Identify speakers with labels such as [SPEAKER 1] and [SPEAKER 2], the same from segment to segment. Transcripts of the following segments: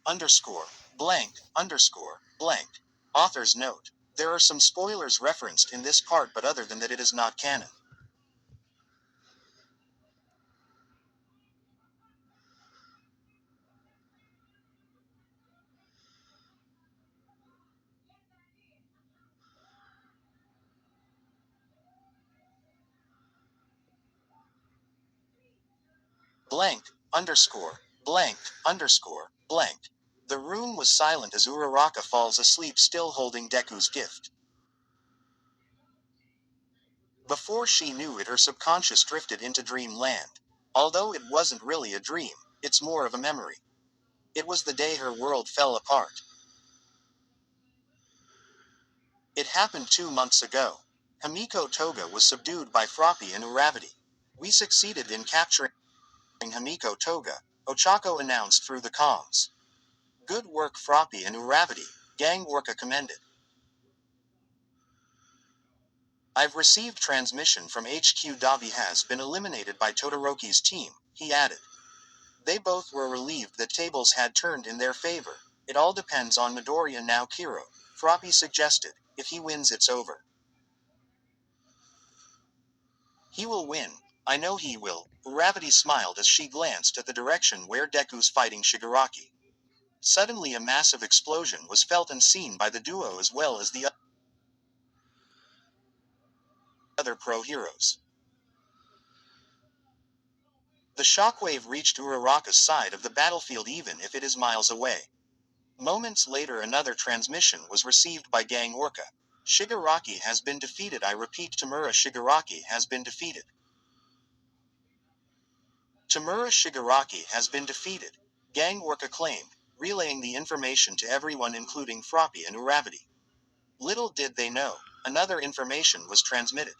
[SPEAKER 1] underscore blank underscore blank. Author's note. There are some spoilers referenced in this part, but other than that it is not canon. Blank underscore blank underscore blank. The room was silent as Uraraka falls asleep, still holding Deku's gift. Before she knew it, her subconscious drifted into dreamland. Although it wasn't really a dream, it's more of a memory. It was the day her world fell apart. It happened 2 months ago. Himiko Toga was subdued by Froppy and Uravity. We succeeded in capturing Himiko Toga, Ochako announced through the comms. Good work Froppy and Uravity, Gang Orca commended. I've received transmission from HQ. Dabi has been eliminated by Todoroki's team, he added. They both were relieved that tables had turned in their favor. It all depends on Midoriya now, Kiro, Froppy suggested. If he wins, it's over. He will win. I know he will. Uravity smiled as she glanced at the direction where Deku's fighting Shigaraki. Suddenly a massive explosion was felt and seen by the duo as well as the other pro heroes. The shockwave reached Uraraka's side of the battlefield even if it is miles away. Moments later another transmission was received by Gang Orca. Shigaraki has been defeated. I repeat, Tamura Shigaraki has been defeated. Tamura Shigaraki has been defeated, Gang Orca claimed, relaying the information to everyone including Froppy and Uravity. Little did they know, another information was transmitted.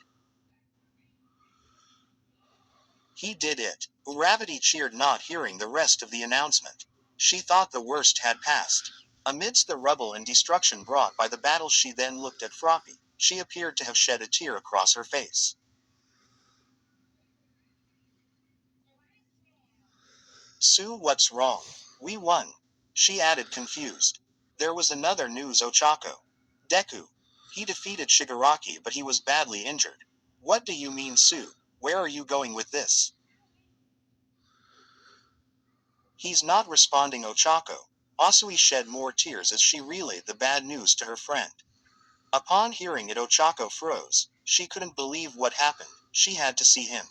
[SPEAKER 1] He did it. Uravity cheered, not hearing the rest of the announcement. She thought the worst had passed. Amidst the rubble and destruction brought by the battle, she then looked at Froppy. She appeared to have shed a tear across her face. Sue, what's wrong? We won. She added, confused. There was another news, Ochako. Deku. He defeated Shigaraki, but he was badly injured. What do you mean, Sue? Where are you going with this? He's not responding, Ochako. Asui shed more tears as she relayed the bad news to her friend. Upon hearing it, Ochako froze. She couldn't believe what happened. She had to see him.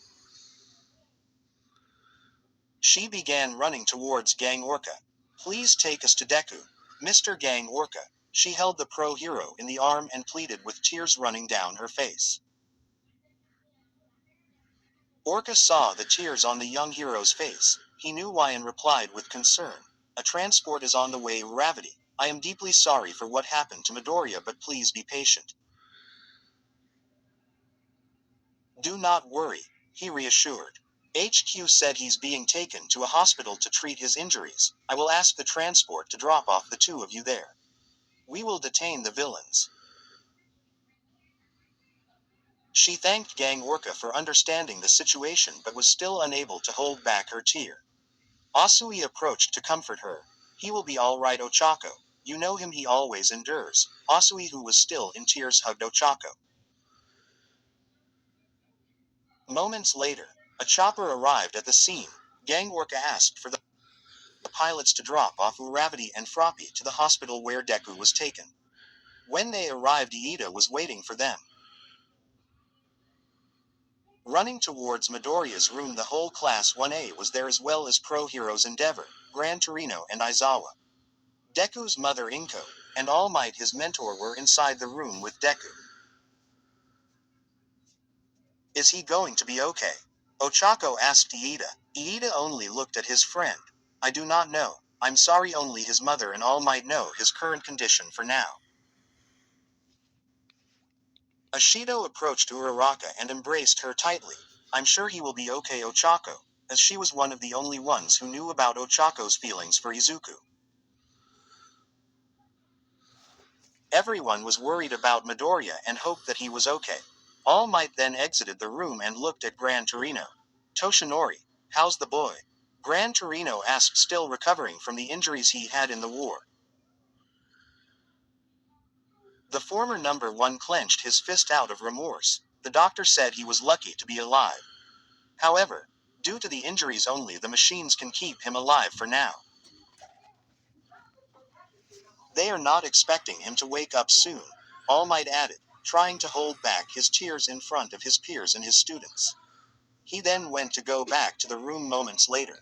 [SPEAKER 1] She began running towards Gang Orca. Please take us to Deku. Mr. Gang Orca. She held the pro hero in the arm and pleaded with tears running down her face. Orca saw the tears on the young hero's face. He knew why and replied with concern. A transport is on the way, Uravity. I am deeply sorry for what happened to Midoriya, but please be patient. Do not worry, he reassured. HQ said he's being taken to a hospital to treat his injuries. I will ask the transport to drop off the two of you there. We will detain the villains. She thanked Gang Orca for understanding the situation but was still unable to hold back her tear. Asui approached to comfort her. He will be all right, Ochako. You know him, he always endures. Asui, who was still in tears, hugged Ochako. Moments later, a chopper arrived at the scene. Gang Orca asked for the pilots to drop off Uravity and Froppy to the hospital where Deku was taken. When they arrived, Iida was waiting for them. Running towards Midoriya's room, the whole Class 1A was there as well as pro heroes Endeavor, Gran Torino and Aizawa. Deku's mother Inko, and All Might his mentor were inside the room with Deku. Is he going to be okay? Ochako asked Iida. Iida only looked at his friend. I do not know. I'm sorry, only his mother and All Might know his current condition for now. Ashido approached Uraraka and embraced her tightly. I'm sure he will be okay, Ochako, as she was one of the only ones who knew about Ochako's feelings for Izuku. Everyone was worried about Midoriya and hoped that he was okay. All Might then exited the room and looked at Gran Torino. Toshinori, how's the boy? Gran Torino asked, still recovering from the injuries he had in the war. The former number one clenched his fist out of remorse. The doctor said he was lucky to be alive. However, due to the injuries only the machines can keep him alive for now. They are not expecting him to wake up soon, All Might added, trying to hold back his tears in front of his peers and his students. He then went to go back to the room moments later.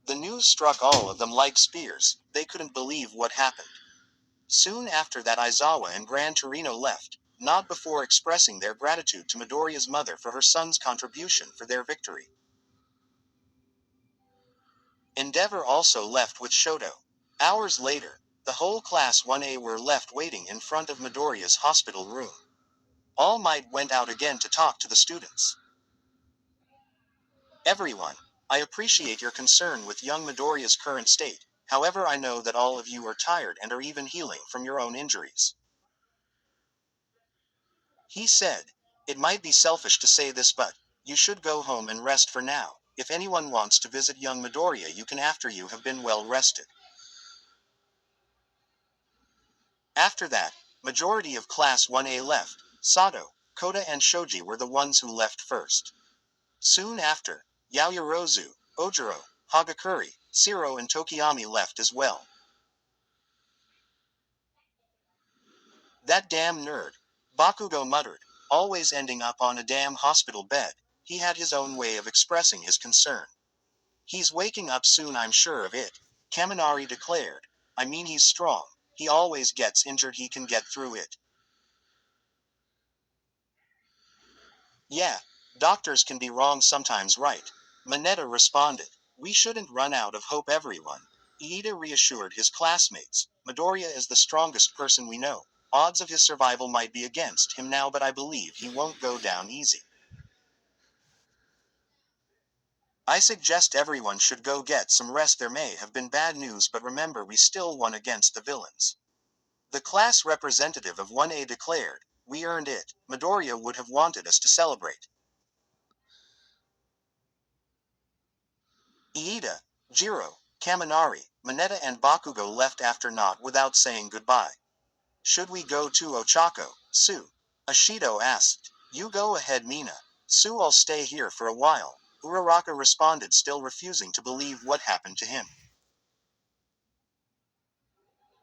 [SPEAKER 1] The news struck all of them like spears. They couldn't believe what happened. Soon after that, Izawa and Gran Torino left, not before expressing their gratitude to Midoriya's mother for her son's contribution for their victory. Endeavor also left with Shoto. Hours later, the whole Class 1A were left waiting in front of Midoriya's hospital room. All Might went out again to talk to the students. Everyone, I appreciate your concern with young Midoriya's current state. However, I know that all of you are tired and are even healing from your own injuries. He said, it might be selfish to say this, but you should go home and rest for now. If anyone wants to visit young Midoriya, you can after you have been well rested. After that, majority of Class 1A left. Sato, Kota and Shoji were the ones who left first. Soon after, Yaoyorozu, Ojiro, Hagakure, Shiro and Tokiyami left as well. That damn nerd, Bakugo muttered, always ending up on a damn hospital bed. He had his own way of expressing his concern. He's waking up soon, I'm sure of it, Kaminari declared. I mean, he's strong. He always gets injured, he can get through it. Yeah, doctors can be wrong sometimes, right? Mineta responded. We shouldn't run out of hope, everyone. Iida reassured his classmates. Midoriya is the strongest person we know. Odds of his survival might be against him now, but I believe he won't go down easy. I suggest everyone should go get some rest. There may have been bad news, but remember, we still won against the villains. The class representative of 1A declared. We earned it. Midoriya would have wanted us to celebrate. Iida, Jiro, Kaminari, Mineta and Bakugo left after not without saying goodbye. Should we go to Ochako, Sue? Ashido asked. You go ahead, Mina. Sue, I'll stay here for a while. Uraraka responded, still refusing to believe what happened to him.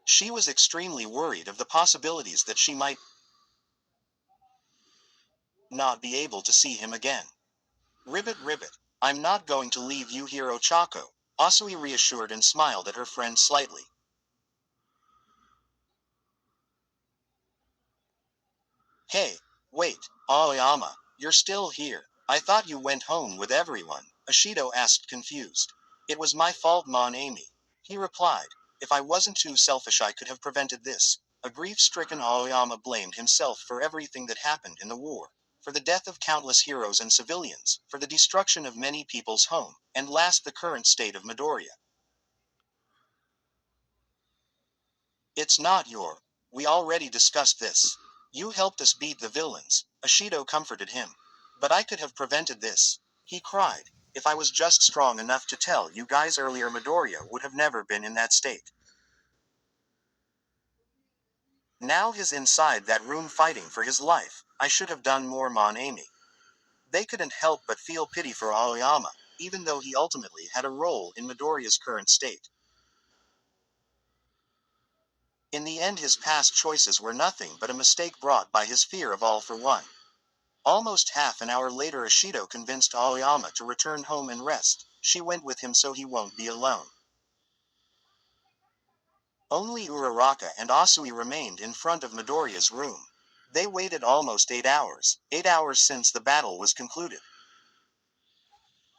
[SPEAKER 1] She was extremely worried of the possibilities that she might not be able to see him again. Ribbit, ribbit. I'm not going to leave you here, Ochako. Asui reassured and smiled at her friend slightly. Hey, wait, Aoyama, you're still here. I thought you went home with everyone, Ashido asked, confused. It was my fault, Mon Amy. He replied. If I wasn't too selfish, I could have prevented this. A grief-stricken Aoyama blamed himself for everything that happened in the war. For the death of countless heroes and civilians, for the destruction of many people's home, and last the current state of Midoriya. It's not your. We already discussed this. You helped us beat the villains, Ashido comforted him. But I could have prevented this. He cried. If I was just strong enough to tell you guys earlier, Midoriya would have never been in that state. Now he's inside that room fighting for his life. I should have done more, Mon Amy. They couldn't help but feel pity for Aoyama, even though he ultimately had a role in Midoriya's current state. In the end, his past choices were nothing but a mistake brought by his fear of All for One. Almost half an hour later, Ashido convinced Aoyama to return home and rest. She went with him so he won't be alone. Only Uraraka and Asui remained in front of Midoriya's room. They waited almost 8 hours since the battle was concluded.